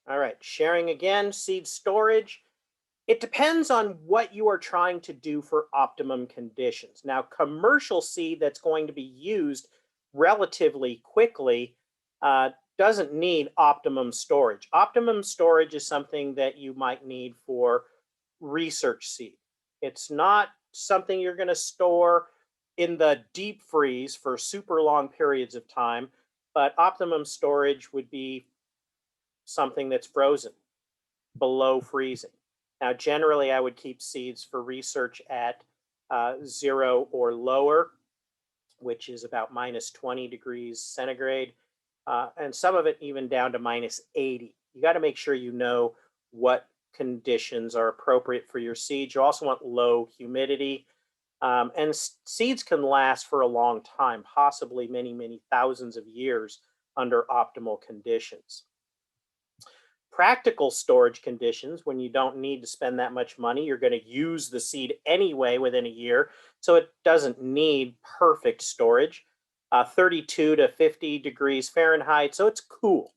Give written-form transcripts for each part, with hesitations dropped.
All right, sharing again, seed storage. It depends on what you are trying to do for optimum conditions. Now, commercial seed that's going to be used relatively quickly doesn't need optimum storage. Optimum storage is something that you might need for research seed. It's not something you're going to store in the deep freeze for super long periods of time, but optimum storage would be something that's frozen below freezing. Now, generally, I would keep seeds for research at 0 or lower, which is about minus 20 degrees centigrade, and some of it even down to minus 80. You got to make sure you know what conditions are appropriate for your seeds. You also want low humidity. And seeds can last for a long time, possibly many, many thousands of years under optimal conditions. Practical storage conditions, when you don't need to spend that much money, you're going to use the seed anyway within a year, so it doesn't need perfect storage. 32 to 50 degrees Fahrenheit, so it's cool.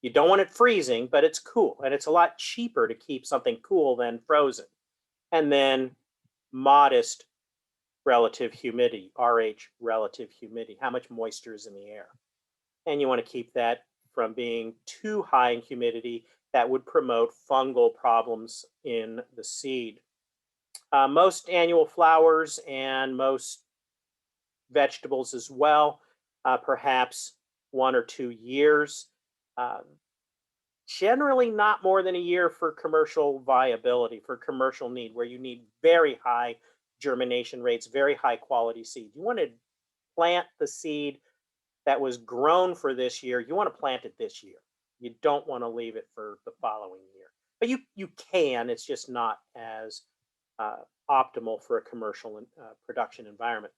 You don't want it freezing, but it's cool, and it's a lot cheaper to keep something cool than frozen. And then modest relative humidity, RH relative humidity, how much moisture is in the air. And you want to keep that from being too high in humidity. That would promote fungal problems in the seed. Most annual flowers and most vegetables as well, perhaps 1 or 2 years. Generally not more than a year for commercial viability, for commercial need, where you need very high germination rates, very high quality seed. You want to plant the seed that was grown for this year. You want to plant it this year. You don't want to leave it for the following year. But you can, it's just not as optimal for a commercial production environment.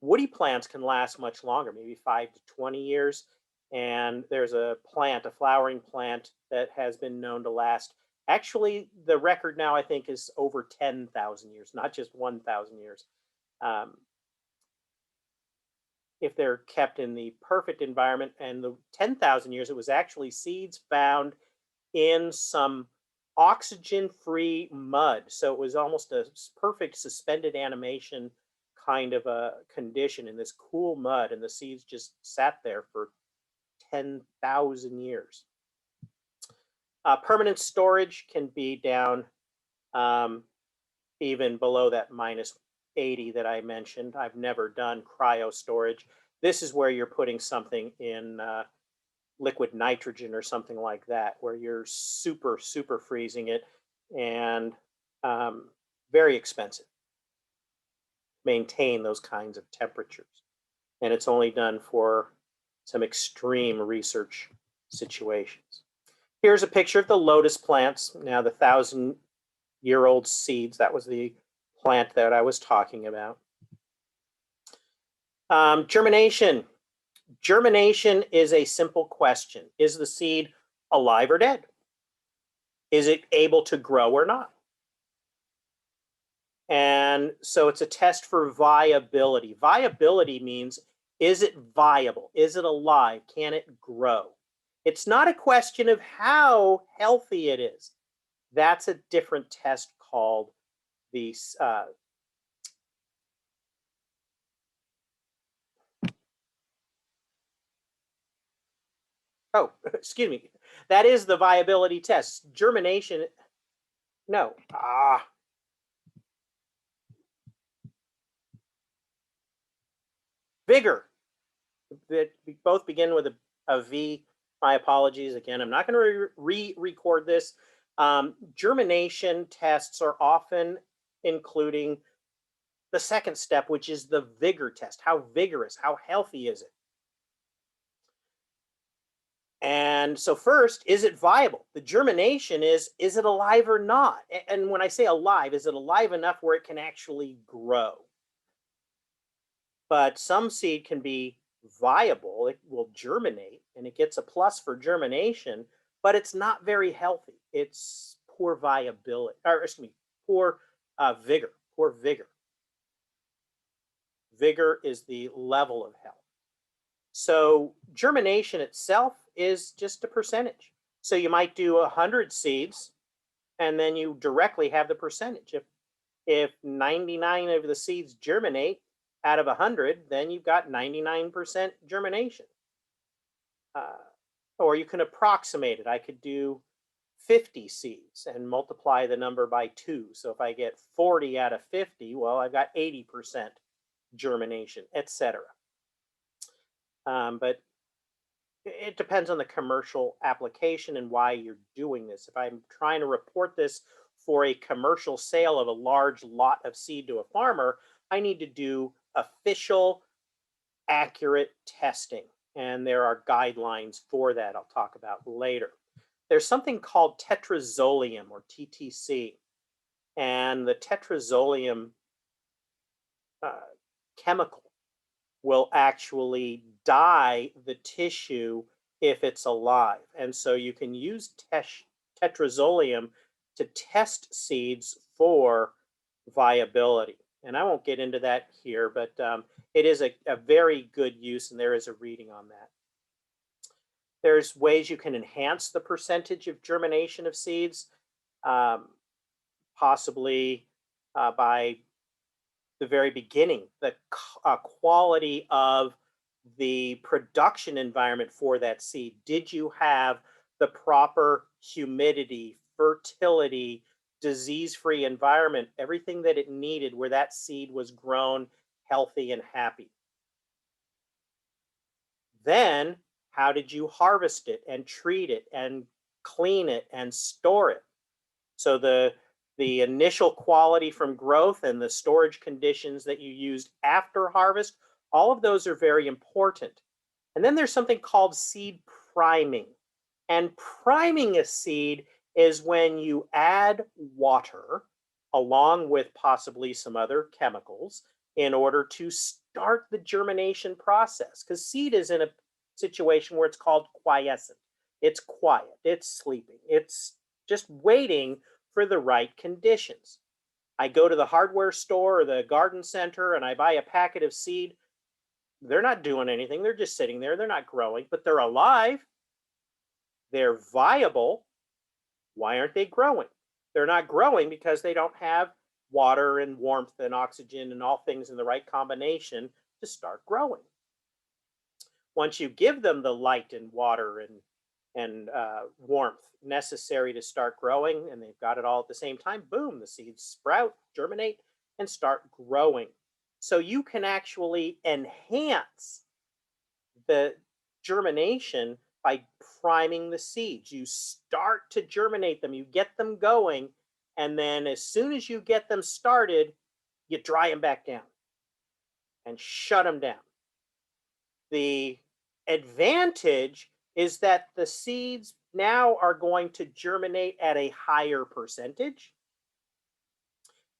Woody plants can last much longer, maybe 5 to 20 years. And there's a plant, a flowering plant, that has been known to last. Actually, the record now, I think, is over 10,000 years, not just 1,000 years. If they're kept in the perfect environment. And the 10,000 years, it was actually seeds found in some oxygen-free mud. So it was almost a perfect suspended animation kind of a condition in this cool mud, and the seeds just sat there for 10,000 years. Permanent storage can be down even below that minus 80 that I mentioned. I've never done cryo storage. This is where you're putting something in liquid nitrogen or something like that, where you're super, super freezing it, and very expensive. Maintain those kinds of temperatures. And it's only done for some extreme research situations. Here's a picture of the lotus plants. Now, the 1,000-year-old seeds, that was the plant that I was talking about. Germination. Germination is a simple question. Is the seed alive or dead? Is it able to grow or not? And so it's a test for viability. Viability means, is it viable? Is it alive? Can it grow? It's not a question of how healthy it is. That's a different test called the oh, excuse me. That is the viability test. Germination, no. Vigor. That both begin with a V. My apologies again. I'm not going to re-record this. Germination tests are often including the second step, which is the vigor test. How vigorous, how healthy is it? And so first, is it viable? The germination is it alive or not? And when I say alive, is it alive enough where it can actually grow? But some seed can be viable. It will germinate and it gets a plus for germination, but it's not very healthy. It's poor viability, or excuse me, poor vigor, poor vigor. Vigor is the level of health. So germination itself is just a percentage. So you might do 100 seeds, and then you directly have the percentage. If 99 of the seeds germinate out of 100, then you've got 99% germination. Uh, or you can approximate it. I could do 50 seeds and multiply the number by 2. So if I get 40 out of 50, well, I've got 80% germination, etc. But it depends on the commercial application and why you're doing this. If I'm trying to report this for a commercial sale of a large lot of seed to a farmer, I need to do official, accurate testing. And there are guidelines for that I'll talk about later. There's something called tetrazolium or TTC. And the tetrazolium uh, chemical will actually dye the tissue if it's alive. And so you can use tetrazolium to test seeds for viability. And I won't get into that here, but it is a very good use, and there is a reading on that. There's ways you can enhance the percentage of germination of seeds, um, possibly by the very beginning, the quality of the production environment for that seed. Did you have the proper humidity, fertility, disease-free environment, everything that it needed where that seed was grown healthy and happy? Then, how did you harvest it and treat it and clean it and store it? So the initial quality from growth and the storage conditions that you used after harvest, all of those are very important. And then there's something called seed priming. And priming a seed is when you add water along with possibly some other chemicals in order to start the germination process. Because seed is in a situation where it's called quiescent. It's quiet, it's sleeping, it's just waiting for the right conditions. I go to the hardware store or the garden center and I buy a packet of seed. They're not doing anything. They're just sitting there. They're not growing, but they're alive. They're viable. Why aren't they growing? They're not growing because they don't have water and warmth and oxygen and all things in the right combination to start growing. Once you give them the light and water and warmth necessary to start growing, and they've got it all at the same time, boom, the seeds sprout, germinate, and start growing. So you can actually enhance the germination by priming the seeds. You start to germinate them, you get them going, and then as soon as you get them started, you dry them back down and shut them down. The advantage is that the seeds now are going to germinate at a higher percentage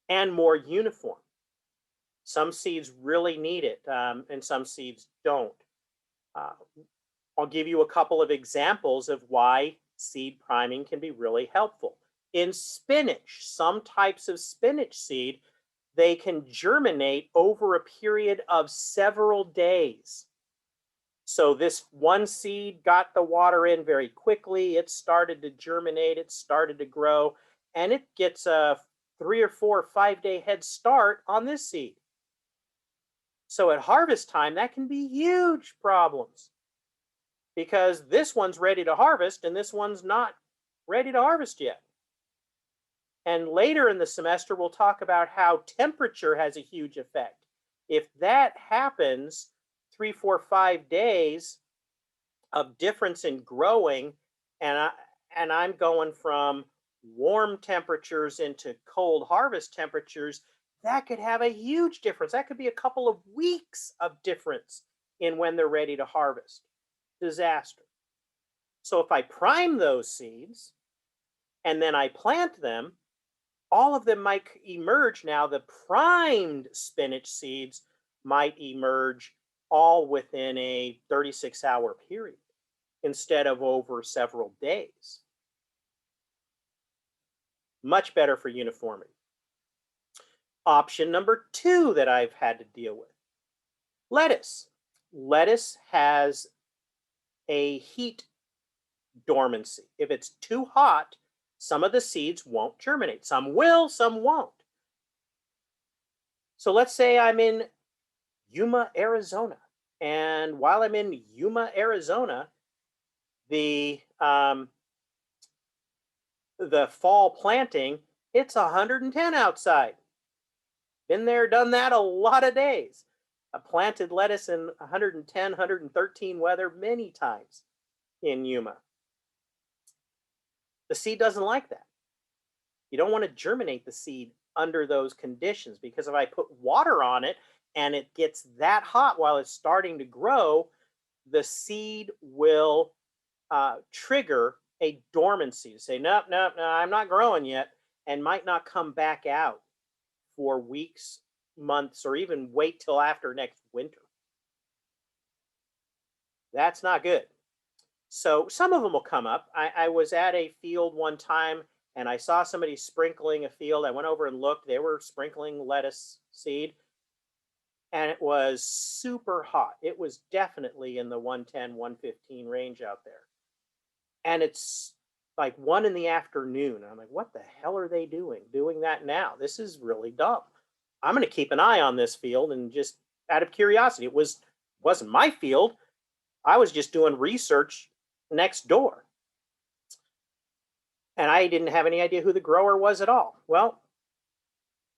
and more uniform. Some seeds really need it, and some seeds don't. Uh, I'll give you a couple of examples of why seed priming can be really helpful. In spinach, some types of spinach seed, they can germinate over a period of several days. So this one seed got the water in very quickly. It started to germinate, it started to grow, and it gets a 3 or 4 or 5 day head start on this seed. So at harvest time, that can be huge problems because this one's ready to harvest and this one's not ready to harvest yet. And later in the semester, we'll talk about how temperature has a huge effect. If that happens 3, 4, 5 days of difference in growing, and I'm going from warm temperatures into cold harvest temperatures, that could have a huge difference. That could be a couple of weeks of difference in when they're ready to harvest. Disaster. So if I prime those seeds and then I plant them, all of them might emerge. Now, the primed spinach seeds might emerge all within a 36-hour period instead of over several days. Much better for uniformity. Option number 2 that I've had to deal with, lettuce. Lettuce has a heat dormancy. If it's too hot, some of the seeds won't germinate. Some will, some won't. So let's say I'm in Yuma, Arizona. And while I'm in Yuma, Arizona, the um, the fall planting, it's 110 outside. Been there, done that a lot of days. I planted lettuce in 110, 113 weather many times in Yuma. The seed doesn't like that. You don't want to germinate the seed under those conditions, because if I put water on it and it gets that hot while it's starting to grow, the seed will trigger a dormancy to say, nope, nope, no, I'm not growing yet, and might not come back out for weeks, months, or even wait till after next winter. That's not good. So some of them will come up. I was at a field one time and I saw somebody sprinkling a field. I went over and looked. They were sprinkling lettuce seed and it was super hot. It was definitely in the 110, 115 range out there. And it's like 1 in the afternoon. I'm like, what the hell are they doing that now? This is really dumb. I'm going to keep an eye on this field, and just out of curiosity, wasn't my field. I was just doing research next door. And I didn't have any idea who the grower was at all. Well,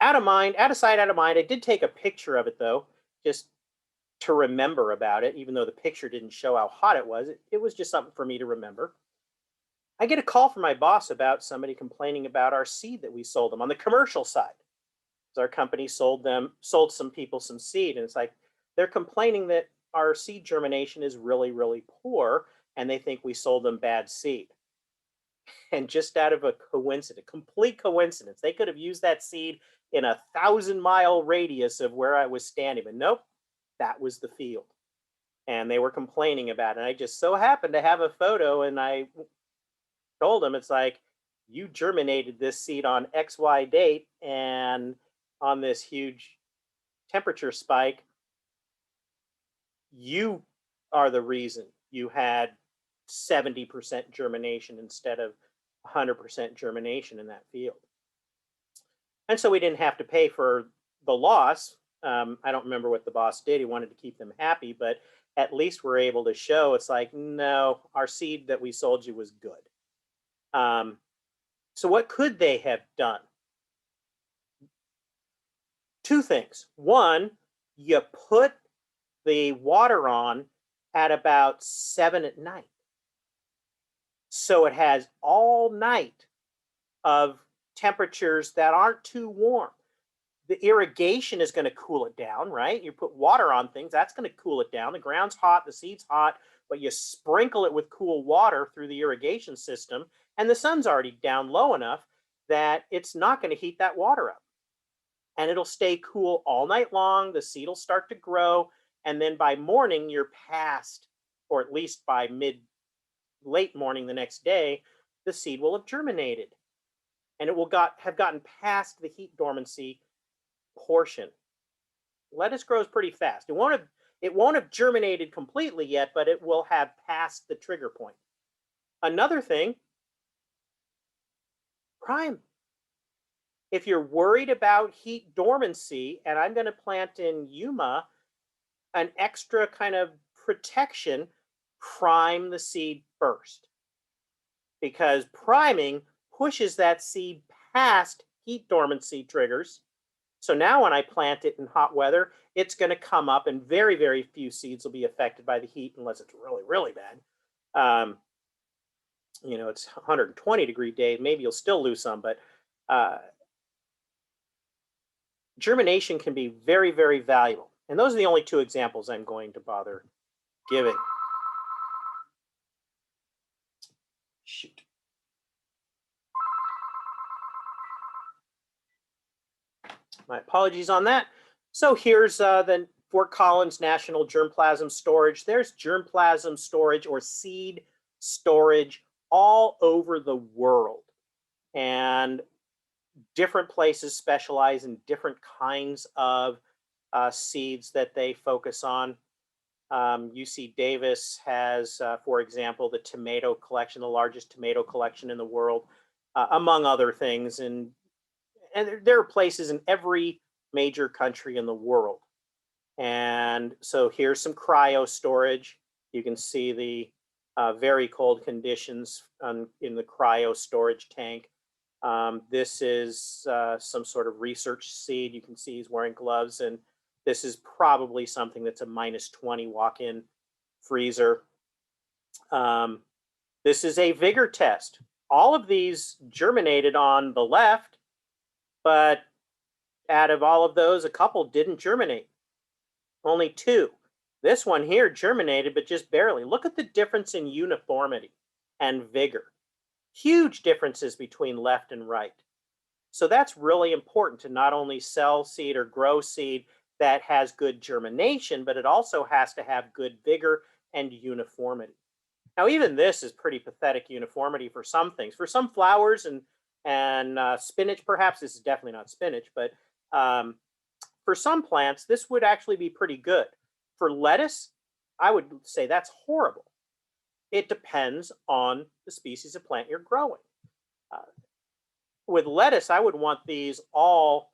out of mind, out of sight, out of mind. I did take a picture of it though, just to remember about it, even though the picture didn't show how hot it was. It was just something for me to remember. I get a call from my boss about somebody complaining about our seed that we sold them on the commercial side. Our company sold some people some seed, and it's like they're complaining that our seed germination is really, really poor, and they think we sold them bad seed. And just out of a coincidence, complete coincidence, they could have used that seed in a 1,000-mile radius of where I was standing, but nope, that was the field. And they were complaining about it. And I just so happened to have a photo, and I told them, it's like, you germinated this seed on XY date, and on this huge temperature spike, you are the reason you had 70% germination instead of 100% germination in that field. And so we didn't have to pay for the loss. I don't remember what the boss did. He wanted to keep them happy, but at least we're able to show it's like, no, our seed that we sold you was good. So what could they have done? Two things. One, you put the water on at about 7 at night. So it has all night of temperatures that aren't too warm. The irrigation is going to cool it down, right? You put water on things, that's going to cool it down. The ground's hot, the seed's hot, but you sprinkle it with cool water through the irrigation system, and the sun's already down low enough that it's not going to heat that water up. And it'll stay cool all night long. The seed will start to grow, and then by morning, you're past, or at least by late morning the next day, the seed will have germinated, and it will have gotten past the heat dormancy portion. Lettuce grows pretty fast. It won't have germinated completely yet, but it will have passed the trigger point. Another thing, prime. If you're worried about heat dormancy, and I'm going to plant in Yuma, an extra kind of protection, prime the seed first, because priming pushes that seed past heat dormancy triggers. So now when I plant it in hot weather, it's going to come up, and very, very few seeds will be affected by the heat unless it's really, really bad. It's 120-degree day. Maybe you'll still lose some, but germination can be very, very valuable. And those are the only two examples I'm going to bother giving. Shoot. My apologies on that. So here's the Fort Collins National Germplasm Storage. There's germplasm storage or seed storage all over the world. And different places specialize in different kinds of seeds that they focus on. UC Davis has, for example, the tomato collection, the largest tomato collection in the world, among other things. And there are places in every major country in the world. And so here's some cryo storage. You can see the very cold conditions in the cryo storage tank. This is some sort of research seed. You can see he's wearing gloves, and this is probably something that's a -20 walk-in freezer. Um, this is a vigor test. All of these germinated on the left, but out of all of those, a couple didn't germinate. Only two. This one here germinated, but just barely. Look at the difference in uniformity and vigor. Huge differences between left and right. So that's really important to not only sell seed or grow seed that has good germination, but it also has to have good vigor and uniformity. Now, even this is pretty pathetic uniformity for some things. For some flowers and spinach, perhaps this is definitely not spinach, but for some plants, this would actually be pretty good. For lettuce, I would say that's horrible. It depends on the species of plant you're growing. Uh, with lettuce, I would want these all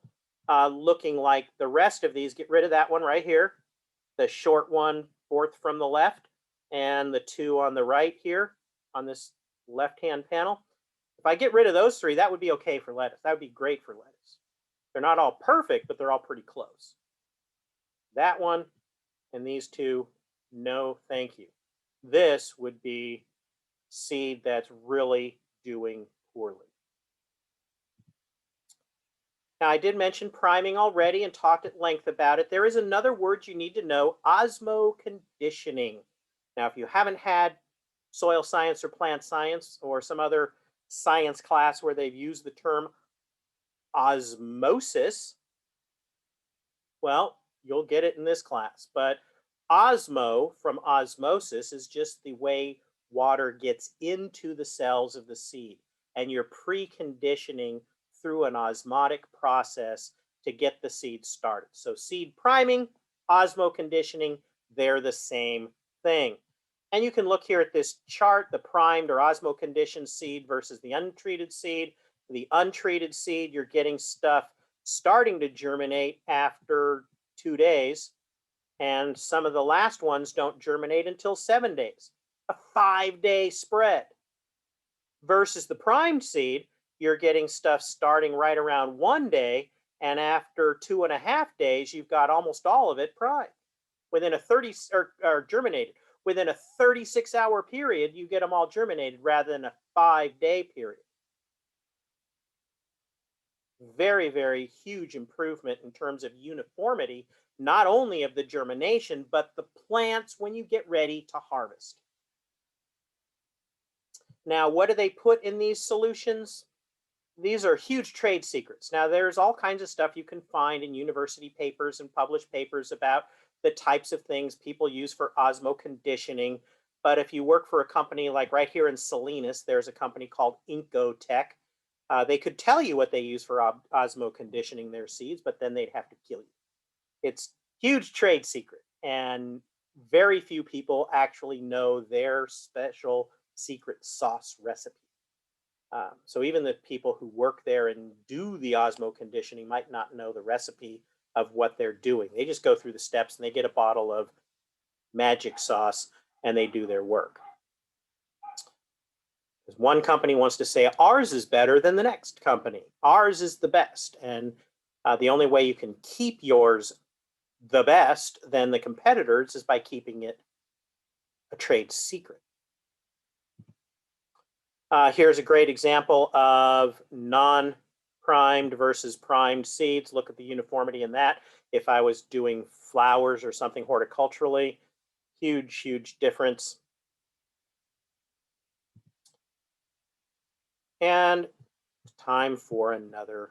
looking like the rest of these. Get rid of that one right here, the short one, fourth from the left, and the two on the right here on this left-hand panel. If I get rid of those three, that would be okay for lettuce. That would be great for lettuce. They're not all perfect, but they're all pretty close. That one and these two, no thank you. This would be seed that's really doing poorly. Now, I did mention priming already and talked at length about it. There is another word you need to know, osmoconditioning. Now, if you haven't had soil science or plant science or some other science class where they've used the term osmosis, well, you'll get it in this class. But osmo from osmosis is just the way water gets into the cells of the seed. And you're preconditioning through an osmotic process to get the seed started. So seed priming, osmoconditioning, they're the same thing. And you can look here at this chart, the primed or osmoconditioned seed versus the untreated seed. The untreated seed, you're getting stuff starting to germinate after 2 days. And some of the last ones don't germinate until 7 days, a 5-day spread. Versus the primed seed, you're getting stuff starting right around 1 day. And after 2.5 days, you've got almost all of it primed within a 30 or germinated. Within a 36-hour period, you get them all germinated rather than a 5-day period. Very, very huge improvement in terms of uniformity, not only of the germination, but the plants when you get ready to harvest. Now, what do they put in these solutions? These are huge trade secrets. Now, there's all kinds of stuff you can find in university papers and published papers about the types of things people use for osmoconditioning. But if you work for a company like right here in Salinas, there's a company called Incotech. They could tell you what they use for osmoconditioning their seeds, but then they'd have to kill you. It's huge trade secret, and very few people actually know their special secret sauce recipe. So even the people who work there and do the osmoconditioning might not know the recipe of what they're doing. They just go through the steps and they get a bottle of magic sauce and they do their work. Because one company wants to say ours is better than the next company. Ours is the best. And the only way you can keep yours the best than the competitors is by keeping it a trade secret. Here's a great example of non-primed versus primed seeds. Look at the uniformity in that. If I was doing flowers or something horticulturally, huge, huge difference. And time for another